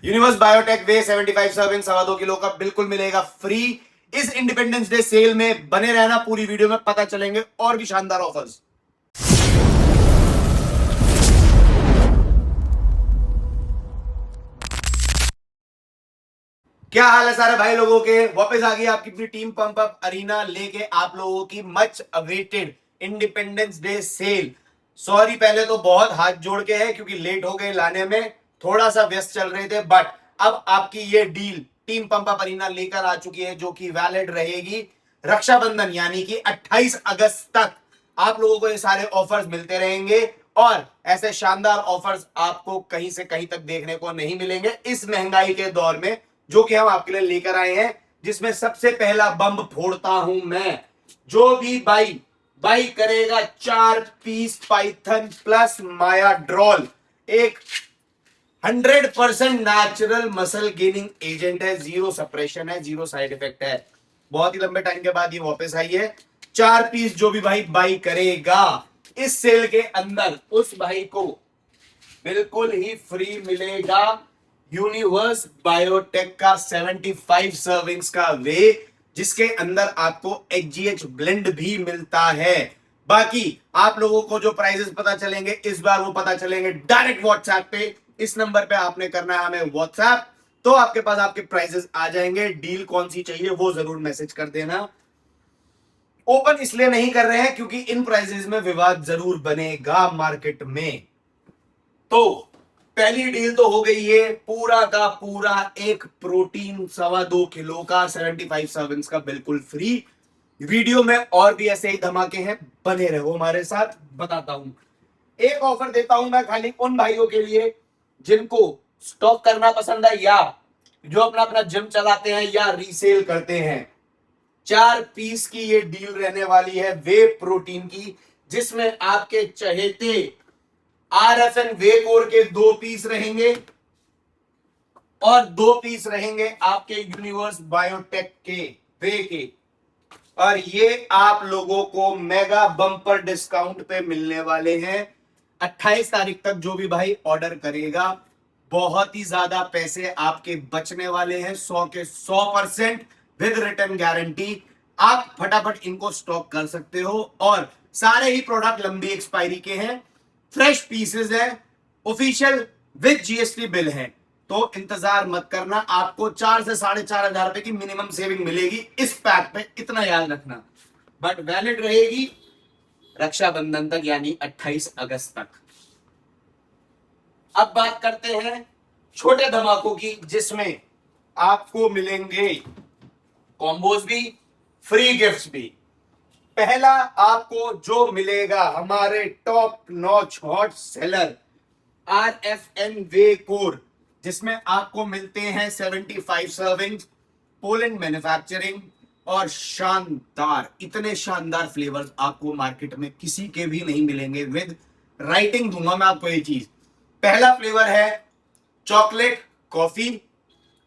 Universe biotech वे 75 serving 2.25 kilo का बिल्कुल मिलेगा फ्री। इस इंडिपेंडेंस डे सेल में बने रहना, पूरी वीडियो में पता चलेंगे और भी शानदार ऑफर्स। क्या हाल है सारे भाई लोगों के? वापस आ गई आपकी अपनी टीम पंप अप अरीना लेके आप लोगों की much awaited Independence Day sale. Sorry पहले तो बहुत हाथ जोड़ के है क्योंकि लेट हो गए लाने में, थोड़ा सा व्यस्त चल रहे थे, बट अब आपकी ये deal team pump up arena लेकर आ चुकी है जो कि वैलिड रहेगी रक्षाबंधन यानी कि 28 अगस्त तक। आप लोगों को ये सारे ऑफर्स मिलते रहेंगे और ऐसे शानदार ऑफर्स आपको कहीं से कहीं तक देखने को नहीं मिलेंगे इस महंगाई के दौर में, जो कि हम आपके लिए लेकर आए हैं। जिसमें सबसे पहला बम फोड़ता हूं मैं। जो भी बाई करेगा 4 पीस पाइथन प्लस माया ड्रॉल, एक 100% नेचुरल मसल गेनिंग एजेंट है, जीरो सप्रेशन है, जीरो साइड इफेक्ट है। बहुत ही लंबे टाइम के बाद ये वापस आई है। 4 पीस जो भी भाई बाई करेगा इस सेल के अंदर उस भाई को बिल्कुल ही फ्री मिलेगा यूनिवर्स बायोटेक का 75 सर्विंग्स का वे, जिसके अंदर आपको एचजीएच ब्लेंड भी मिलता है। बाकी आप लोगों को जो प्राइजेस पता चलेंगे इस बार वो पता चलेंगे डायरेक्ट व्हाट्सएप पे। इस नंबर पे आपने करना है हमें व्हाट्सएप, तो आपके पास आपके प्राइजेस आ जाएंगे। डील कौन सी चाहिए वो जरूर मैसेज कर देना। ओपन इसलिए नहीं कर रहे हैं क्योंकि इन प्राइजेस में विवाद जरूर बनेगा मार्केट में। तो पहली डील तो हो गई है, पूरा का पूरा एक प्रोटीन 2.25 किलो का 75 सर्विंग्स का बिल्कुल फ्री। वीडियो में और भी ऐसे ही धमाके हैं, बने रहो हमारे साथ। बताता हूं, एक ऑफर देता हूं मैं खाली उन भाइयों के लिए जिनको स्टॉक करना पसंद है या जो अपना अपना जिम चलाते हैं या रीसेल करते हैं। 4 पीस की ये डील रहने वाली है वे प्रोटीन की, जिसमें आपके चहेते आरएफएन वे कोर के 2 पीस रहेंगे और 2 पीस रहेंगे आपके यूनिवर्स बायोटेक के वे के। और ये आप लोगों को मेगा बम्पर डिस्काउंट पे मिलने वाले हैं 28 तारीख तक। जो भी भाई ऑर्डर करेगा बहुत ही ज्यादा पैसे आपके बचने वाले हैं, 100 के 100% विद रिटर्न गारंटी। आप फटाफट इनको स्टॉक कर सकते हो और सारे ही प्रोडक्ट लंबी एक्सपायरी के हैं, फ्रेश पीसेस है, ऑफिशियल विद जीएसटी बिल है। तो इंतजार मत करना, आपको 4 से 4,500 रुपए की मिनिमम सेविंग मिलेगी इस पैक पे, इतना याद रखना। बट वैलिड रहेगी रक्षाबंधन तक यानी 28 अगस्त तक। अब बात करते हैं छोटे धमाकों की, जिसमें आपको मिलेंगे कॉम्बोज भी, फ्री गिफ्ट्स भी। पहला आपको जो मिलेगा हमारे top notch hot seller RFN whey core, जिसमें आपको मिलते हैं 75 सर्विंग, पोलैंड मैन्युफैक्चरिंग और शानदार, इतने शानदार फ्लेवर्स आपको मार्केट में किसी के भी नहीं मिलेंगे। विद राइटिंग दूंगा मैं आपको ये चीज। पहला फ्लेवर है चॉकलेट कॉफी,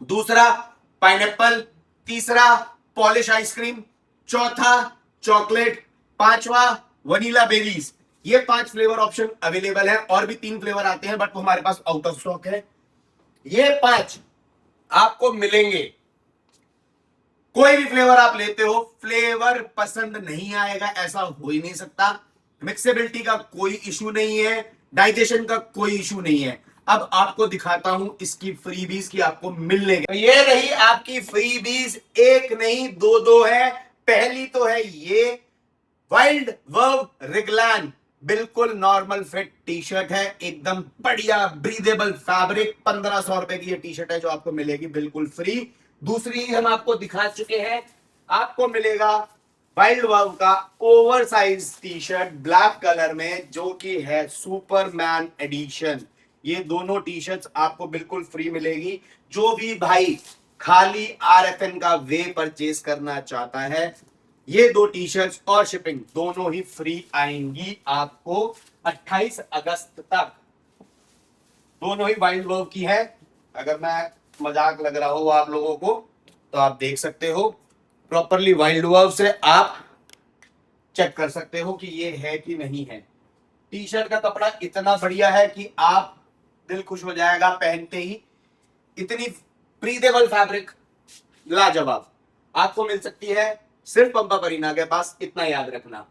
दूसरा पाइनएप्पल, तीसरा पॉलिश आइसक्रीम, चौथा चॉकलेट, पांचवा वनीला बेरीज। ये 5 फ्लेवर ऑप्शन अवेलेबल है, और भी 3 फ्लेवर आते हैं बट वो हमारे पास आउट ऑफ स्टॉक है। ये 5 आपको मिलेंगे। कोई भी फ्लेवर आप लेते हो, फ्लेवर पसंद नहीं आएगा ऐसा हो ही नहीं सकता। मिक्सेबिलिटी का कोई इशू नहीं है, डाइजेशन का कोई इशू नहीं है। अब आपको दिखाता हूं इसकी फ्रीबीज की आपको मिलने के। ये रही आपकी फ्रीबीज, एक नहीं दो दो है। पहली तो है ये वाइल्ड वर्व रिगलैन, बिल्कुल नॉर्मल फिट टी शर्ट है, एकदम बढ़िया ब्रीदेबल फैब्रिक। 1500 रुपए की ये टी शर्ट है जो आपको मिलेगी बिल्कुल फ्री। दूसरी हम आपको दिखा चुके हैं, आपको मिलेगा वाइल्ड वर्व का over size T shirt black colour में, जो कि है सुपरमैन एडिशन। ये दोनों टी शर्ट्स आपको बिल्कुल फ्री मिलेगी। जो भी भाई खाली आरएफएन का वे परचेज करना चाहता है, ये 2 टी शर्ट्स और शिपिंग दोनों ही फ्री आएंगी आपको 28 अगस्त तक। दोनों ही वाइल्ड वर्व की है। अगर मैं मजाक लग रहा हो आप लोगों को तो आप देख सकते हो, प्रॉपरली वाइल्ड वर्व से आप चेक कर सकते हो कि ये है कि नहीं है। टी शर्ट का कपड़ा इतना बढ़िया है कि आप दिल खुश हो जाएगा पहनते ही। इतनी ब्रीदेबल फैब्रिक, लाजवाब, आपको मिल सकती है सिर्फ पंपा परीना के पास, इतना याद रखना।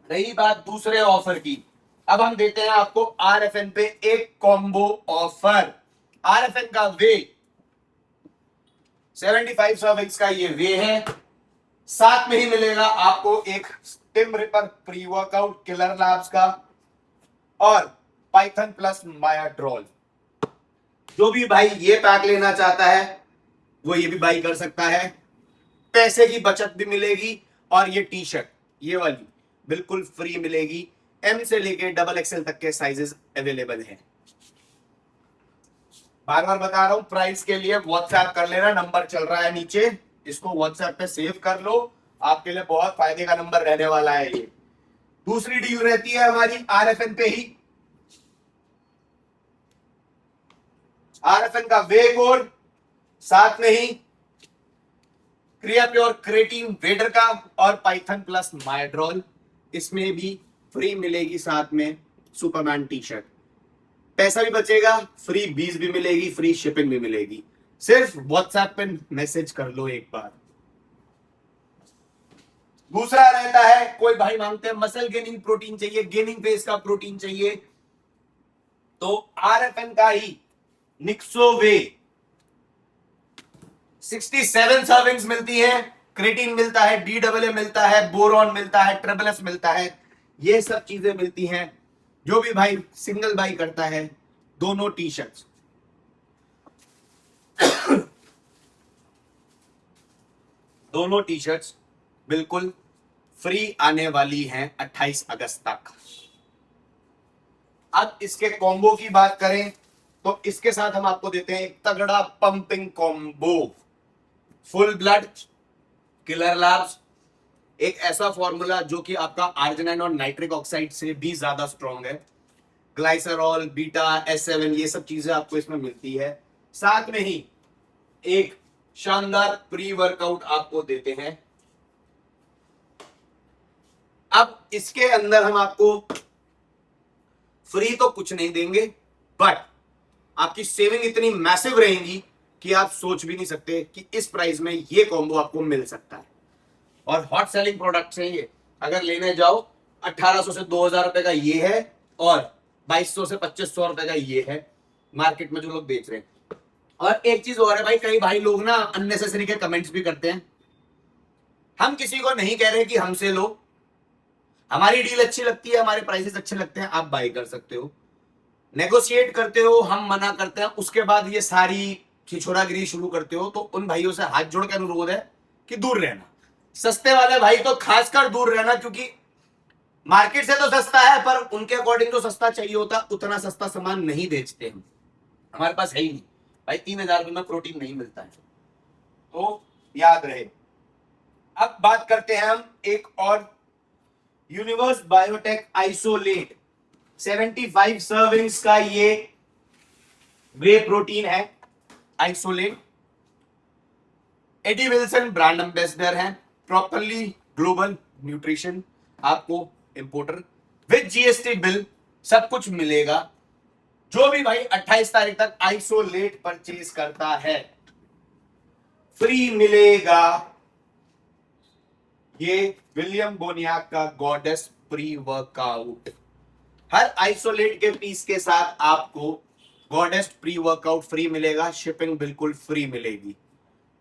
रही बात दूसरे ऑफर की, अब हम देते हैं आपको RFN पे एक कॉम्बो ऑफर। RFN का वे 75 सर्विंग्स का ये वे है, साथ में ही मिलेगा आपको एक stim ripper pre workout Killer Labs का और पाइथन प्लस मायाड्रोल। जो भी भाई ये पैक लेना चाहता है वो ये भी बाई कर सकता है, पैसे की बचत भी मिलेगी और ये टी शर्ट ये वाली बिल्कुल फ्री मिलेगी। M से लेके XXL तक के साइजेस अवेलेबल हैं। बार बार बता रहा हूं, प्राइस के लिए व्हाट्सएप कर लेना, नंबर चल रहा है नीचे, इसको व्हाट्सएप पे सेव कर लो, आपके लिए बहुत फायदे का नंबर रहने वाला है ये। दूसरी डील रहती है हमारी RFN पे ही, RFN का वे कोड, साथ में ही क्रिया प्योर क्रेटीन वेडर का और पाइथन प्लस मायाड्रोल, इसमें भी फ्री मिलेगी, साथ में सुपरमैन टी शर्ट। पैसा भी बचेगा, फ्री बीज भी मिलेगी, फ्री शिपिंग भी मिलेगी। सिर्फ व्हाट्सएप पे मैसेज कर लो एक बार। दूसरा रहता है, कोई भाई मांगते हैं मसल गेनिंग प्रोटीन चाहिए, गेनिंग फेस का प्रोटीन चाहिए, तो RFN का ही निक्सो वे 67 सर्विंग्स मिलती है, क्रेटीन मिलता है, DAA मिलता है, बोरॉन मिलता है, ट्रिपल F मिलता है, ये सब चीजें मिलती हैं। जो भी भाई सिंगल बाई करता है, दोनों टी शर्ट्स दोनों टी शर्ट्स बिल्कुल फ्री आने वाली हैं 28 अगस्त तक। अब इसके कॉम्बो की बात करें तो इसके साथ हम आपको देते हैं एक तगड़ा pumping combo, full blood killer labs, एक ऐसा फॉर्मूला जो कि आपका आर्जिनाइन और नाइट्रिक ऑक्साइड से भी ज्यादा स्ट्रॉन्ग है, ग्लाइसरॉल, बीटा, S7, ये सब चीजें आपको इसमें मिलती है। साथ में ही एक शानदार प्री वर्कआउट आपको देते हैं। अब इसके अंदर हम आपको फ्री तो कुछ नहीं देंगे, बट आपकी सेविंग इतनी मैसिव रहेगी कि आप सोच भी नहीं सकते कि इस प्राइस में ये कॉम्बो आपको मिल सकता है। और हॉट सेलिंग प्रोडक्ट्स हैं ये, अगर लेने जाओ 1800 से 2000 रुपए का ये है और 2200 से 2500 रुपए का ये है मार्केट में जो लोग बेच रहे हैं। और एक चीज और है भाई, कई भाई लोग ना अननेसेसरी के कमेंट्स भी करते हैं। हम किसी को नहीं कह रहे कि हमसे लो, हमारी डील अच्छी लगती है, हमारे प्राइसेस अच्छे लगते हैं, आप बाई कर सकते हो, नेगोशिएट करते हो, हम मना करते हैं, उसके बाद ये सारी छिछोरागिरी शुरू करते हो, तो उन भाइयों से हाथ जोड़ के अनुरोध है कि दूर रहना। सस्ते वाले भाई तो खासकर दूर रहना, क्योंकि मार्केट से तो सस्ता है पर उनके अकॉर्डिंग जो सस्ता चाहिए होता उतना सस्ता सामान नहीं बेचते हम, हमारे पास है ही नहीं भाई, 3000 रुपए में प्रोटीन नहीं मिलता है, तो याद रहे। अब बात करते हैं हम एक और, यूनिवर्स बायोटेक आइसोलेट 75 सर्विंग्स का ये वे प्रोटीन है isolate. Eddie Wilson brand ambassador है, प्रॉपरली ग्लोबल न्यूट्रिशन, आपको इंपोर्टर विद GST बिल सब कुछ मिलेगा। जो भी भाई 28 तारीख तक आइसोलेट परचेज करता है फ्री मिलेगा ये विलियम बोनियाक का गॉडेस प्री वर्कआउट। हर आइसोलेट के पीस के साथ आपको गॉडेस प्री वर्कआउट फ्री मिलेगा, शिपिंग बिल्कुल फ्री मिलेगी।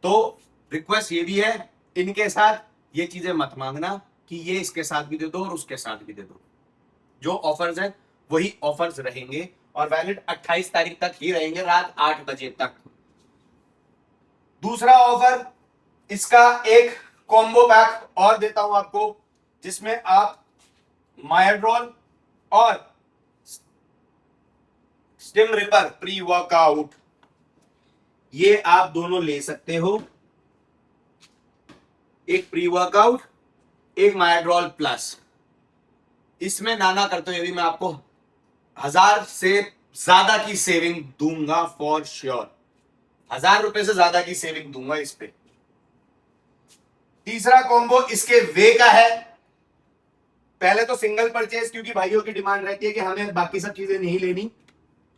तो रिक्वेस्ट ये भी है, इनके साथ ये चीजें मत मांगना कि ये इसके साथ भी दे दो और उसके साथ भी दे दो। जो ऑफर्स हैं वही ऑफर्स रहेंगे और वैलिड 28 तारीख तक ही रहेंगे, रात 8 बजे तक। दूसरा ऑफर, इसका एक कॉम्बो पैक और देता हूं आपको, जिसमें आप मायाड्रोल और स्टिम रिपर प्री वर्कआउट ये आप दोनों ले सकते हो, एक प्री वर्कआउट एक मायाड्रोल प्लस। इसमें नाना करते हुए भी मैं आपको 1000 से ज्यादा की सेविंग दूंगा फॉर श्योर, 1000 रुपए से ज्यादा की सेविंग दूंगा इस पे। तीसरा कॉम्बो इसके वे का है, पहले तो सिंगल परचेज, क्योंकि भाइयों की डिमांड रहती है कि हमें बाकी सब चीजें नहीं लेनी,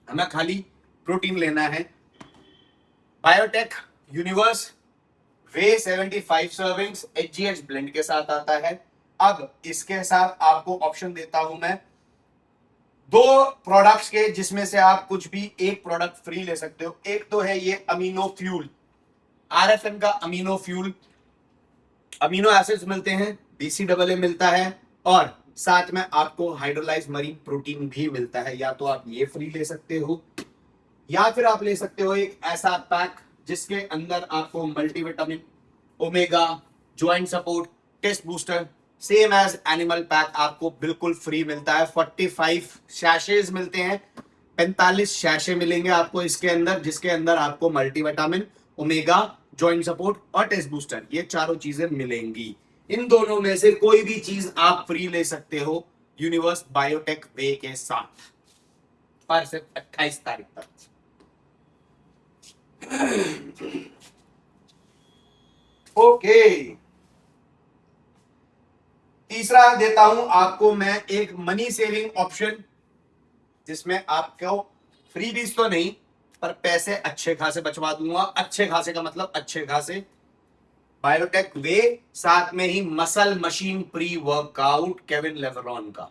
हमें खाली प्रोटीन लेना है। बायोटेक यूनिवर्स वे 75 सर्विंग्स HGH ब्लेंड के साथ आता है। अब इसके साथ आपको ऑप्शन देता हूं मैं 2 प्रोडक्ट्स के, जिसमें से आप कुछ भी एक प्रोडक्ट फ्री ले सकते हो। एक तो है ये अमीनो फ्यूल, RFN का अमीनो फ्यूल, अमीनो एसिड्स मिलते हैं, BCAA मिलता है और साथ में आपको हाइड्रोलाइज्ड मरीन प्रोटीन भी मिलता है। या तो आप ये फ्री ले सकते हो या फिर आप ले सकते हो एक ऐसा पैक जिसके अंदर आपको multivitamin, omega, joint support, test booster, same as Animal pack आपको बिल्कुल फ्री मिलता है। 45 शैशेज मिलते हैं, 45 शैशे मिलेंगे आपको इसके अंदर, जिसके अंदर आपको मल्टीविटामिन, ओमेगा, ज्वाइंट सपोर्ट और टेस्ट बूस्टर, ये चारों चीजें मिलेंगी। इन दोनों में से कोई भी चीज आप फ्री ले सकते हो यूनिवर्स बायोटेक वे के साथ पर सिर्फ 28 तारीख तक। ओके, तीसरा देता हूं आपको मैं एक मनी सेविंग ऑप्शन, जिसमें आपको फ्रीबीज तो नहीं पर पैसे अच्छे खासे बचवा दूंगा। अच्छे खासे का मतलब अच्छे खासे। बायोटेक वे, साथ में ही muscle machine pre workout Kevin Levrone का।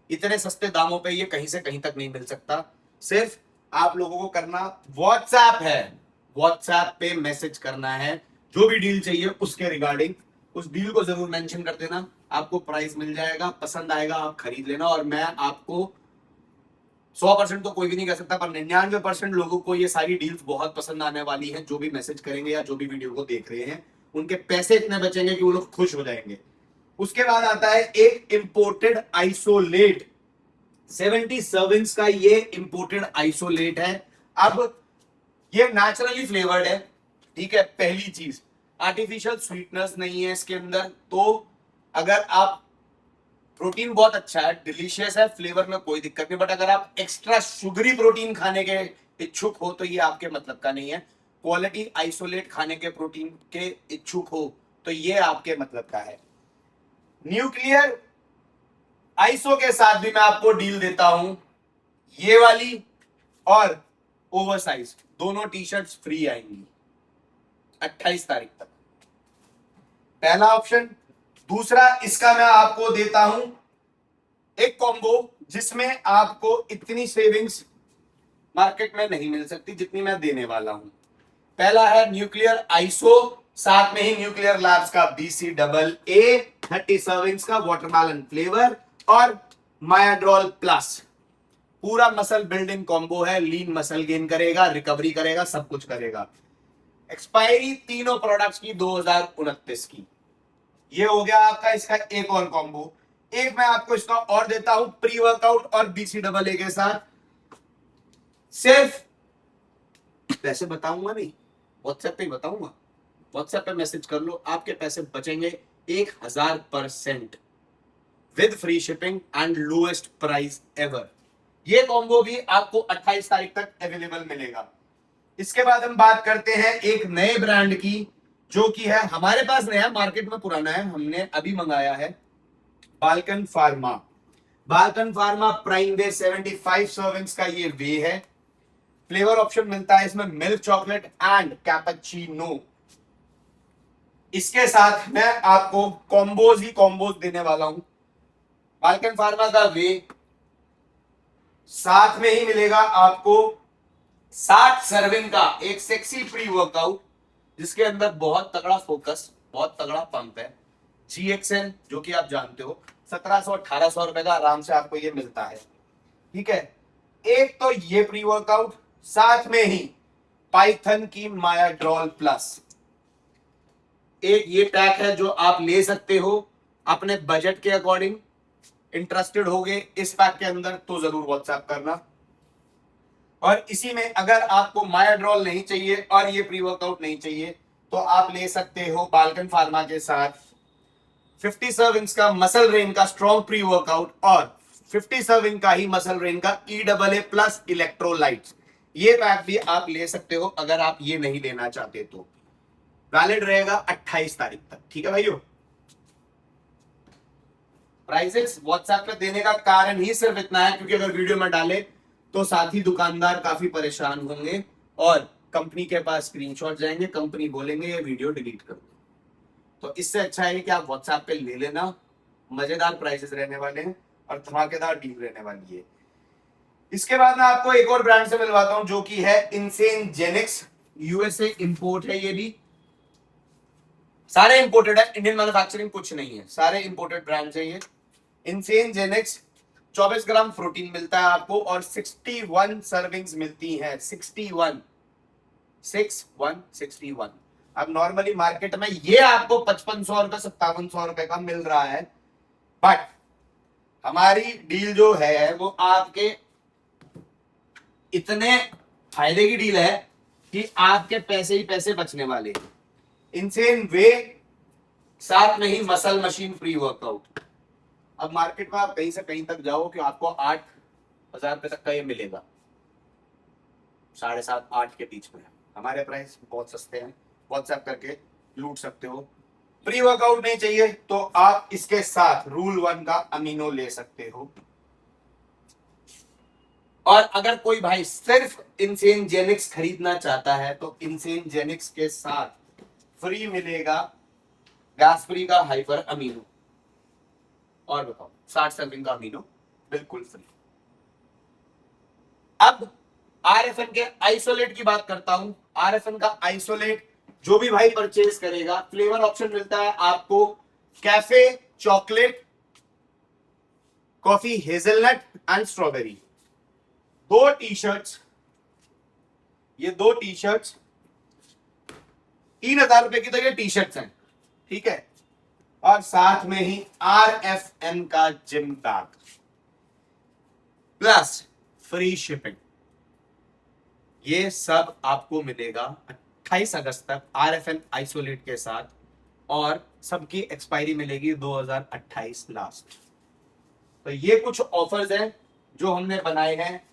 इतने सस्ते दामों पे ये कहीं से कहीं तक नहीं मिल सकता। सिर्फ आप लोगों को करना व्हाट्सएप है, व्हाट्सएप पे मैसेज करना है जो भी डील चाहिए उसके रिगार्डिंग। उस डील को जरूर मेंशन कर देना, आपको प्राइस मिल जाएगा, पसंद आएगा आप खरीद लेना। और मैं आपको 100% तो कोई भी नहीं कह सकता, पर 99% लोगों को ये सारी डील्स बहुत पसंद आने वाली हैं। जो भी मैसेज करेंगे या जो भी वीडियो को देख रहे हैं, उनके पैसे इतने बचेंगे कि वो लोग खुश हो जाएंगे। उसके बाद आता है एक इंपोर्टेड आइसोलेट, 70 सर्विंग्स का ये इंपोर्टेड आइसोलेट है। अब ये नेचुरली फ्लेवर्ड है, ठीक है। पहली चीज, आर्टिफिशियल स्वीटनेस नहीं है इसके अंदर। तो अगर आप, प्रोटीन बहुत अच्छा है, डिलीशियस है, फ्लेवर में कोई दिक्कत नहीं, बट अगर आप एक्स्ट्रा शुगरी प्रोटीन खाने के इच्छुक हो तो ये आपके मतलब का नहीं है। क्वालिटी आइसोलेट खाने के प्रोटीन के इच्छुक हो तो ये आपके मतलब का है। न्यूक्लियर आइसो के साथ भी मैं आपको डील देता हूं, ये वाली और ओवरसाइज दोनों टी शर्ट्स फ्री आएंगी 28 तारीख तक। पहला ऑप्शन। दूसरा, इसका मैं आपको देता हूं एक कॉम्बो जिसमें आपको इतनी सेविंग्स मार्केट में नहीं मिल सकती जितनी मैं देने वाला हूं। पहला है न्यूक्लियर आइसो, साथ में ही न्यूक्लियर लैब्स का BCAA 30 सर्विंग्स का वाटरमेलन फ्लेवर और मायाड्रोल प्लस। पूरा मसल बिल्डिंग कॉम्बो है, लीन मसल गेन करेगा, रिकवरी करेगा, सब कुछ करेगा। एक्सपायरी तीनों प्रोडक्ट्स की 2029 की। ये हो गया आपका इसका एक और कॉम्बो। एक मैं आपको इसका और देता हूं प्री वर्कआउट और BCAA के साथ। सिर्फ पैसे बताऊंगा नहीं, व्हाट्सएप पे ही बताऊंगा। व्हाट्सएप पे मैसेज कर लो, आपके पैसे बचेंगे 1000% with free shipping and lowest price ever. ये कॉम्बो भी आपको 28 तारीख तक अवेलेबल मिलेगा। इसके बाद हम बात करते हैं एक नए ब्रांड की, जो कि है हमारे पास नया, मार्केट में पुराना है, हमने अभी मंगाया है, Balkan Pharma. Balkan Pharma prime whey 75 servings का ये वे है। फ्लेवर ऑप्शन मिलता है इसमें मिल्क चॉकलेट एंड कैपेचिनो। इसके साथ मैं आपको कॉम्बोज ही कॉम्बोज देने वाला हूं। बाल्कन फार्मा का वे, साथ में ही मिलेगा आपको 60 सर्विंग का एक सेक्सी प्री वर्कआउट, जिसके अंदर बहुत तगड़ा फोकस, बहुत तगड़ा पंप है। GXL जो कि आप जानते हो 1700-1800 रुपए का आराम से आपको ये मिलता है, ठीक है। एक तो ये प्री वर्कआउट, साथ में ही पाइथन की मायाड्रोल प्लस। एक ये पैक है जो आप ले सकते हो अपने बजट के अकॉर्डिंग। इंटरेस्टेड होगे इस पैक के अंदर तो जरूर व्हाट्सएप करना। और इसी में अगर आपको मायाड्रोल नहीं चाहिए और ये प्री वर्कआउट नहीं चाहिए तो आप ले सकते हो बाल्कन फार्मा के साथ 50 सर्विंग्स का मसल रेन का स्ट्रॉन्ग प्री वर्कआउट और 50 सर्विंग का ही मसल रेन का EAA प्लस इलेक्ट्रोलाइट्स। ये पैक भी आप ले सकते हो अगर आप ये नहीं लेना चाहते तो। वैलिड रहेगा 28 तारीख तक, ठीक है भाइयों। प्राइसेस व्हाट्सएप पे देने का कारण ही सिर्फ इतना है क्योंकि अगर वीडियो में डाले तो साथी दुकानदार काफी परेशान होंगे और कंपनी के पास स्क्रीनशॉट जाएंगे, कंपनी बोलेंगे ये वीडियो डिलीट कर दो। तो इससे अच्छा है कि आप व्हाट्सएप पे ले लेना, मजेदार प्राइसेस रहने वाले हैं और धमाकेदार डील रहने वाली है। इसके बाद मैं आपको एक और ब्रांड से मिलवाता हूं जो कि है इनसेन जेनिक्स। यूएसए इंपोर्ट है, ये भी सारे इंपोर्टेड है, इंडियन मैन्युफैक्चरिंग कुछ नहीं है, सारे इंपोर्टेड ब्रांड्स है ये। इनसेन जेनिक्स 24 ग्राम प्रोटीन मिलता है आपको और 61 सर्विंग्स मिलती हैं। 61 अब नॉर्मली मार्केट में ये आपको 5500 रुपए 5700 रुपए का मिल रहा है, बट हमारी डील जो है वो आपके इतने फायदे की डील है कि आपके पैसे ही पैसे बचने वाले। इनसेन वे, साथ में ही मसल मशीन प्री वर्कआउट। अब मार्केट में आप कहीं से कहीं तक जाओ कि आपको 8,000 रुपए तक का ये मिलेगा, 7.5 8 के बीच में। हमारे प्राइस बहुत सस्ते हैं, व्हाट्सएप करके लूट सकते हो। प्री वर्कआउट नहीं चाहिए तो आप इसके साथ रूल 1 का अमीनो ले सकते हो। और अगर कोई भाई सिर्फ इनसेन जेनिक्स खरीदना चाहता है तो इनसेन जेनिक्स के साथ फ्री मिलेगा गैस फ्री का हाइपर अमीनो। और बताओ 60 सर्विंग का अमीनो बिल्कुल फ्री। अब आरएफएन के आइसोलेट की बात करता हूं। आरएफएन का आइसोलेट जो भी भाई परचेज करेगा, फ्लेवर ऑप्शन मिलता है आपको cafe, chocolate, coffee, hazelnut and strawberry. दो टी शर्ट्स 3,000 रुपए की तो ये टी शर्ट्स हैं, ठीक है। और साथ में ही RFN का gym bag plus free shipping. ये सब आपको मिलेगा 28 अगस्त तक RFN आइसोलेट के साथ, और सबकी एक्सपायरी मिलेगी 2028 लास्ट। तो ये कुछ ऑफर्स हैं जो हमने बनाए हैं।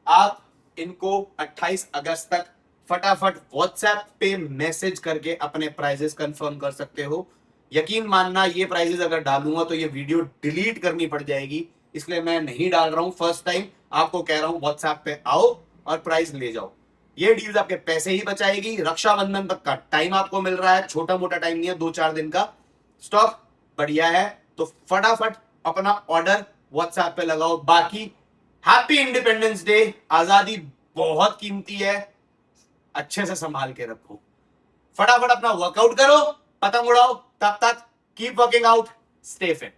आप इनको 28 अगस्त तक फटाफट व्हाट्सएप पे मैसेज करके अपने प्राइजेस कंफर्म कर सकते हो। यकीन मानना, ये प्राइजेस अगर डालूंगा तो ये वीडियो डिलीट करनी पड़ जाएगी, इसलिए मैं नहीं डाल रहा हूं। फर्स्ट टाइम आपको कह रहा हूं व्हाट्सएप पे आओ और प्राइस ले जाओ। ये डील्स आपके पैसे ही बचाएगी। रक्षाबंधन तक का टाइम आपको मिल रहा है, छोटा मोटा टाइम नहीं है, 2-4 दिन का। स्टॉक बढ़िया है तो फटाफट अपना ऑर्डर व्हाट्सएप पे लगाओ। बाकी हैप्पी इंडिपेंडेंस डे। आजादी बहुत कीमती है, अच्छे से संभाल के रखो। फटाफट अपना वर्कआउट करो, पतंग उड़ाओ। तब तक keep working out, stay fit.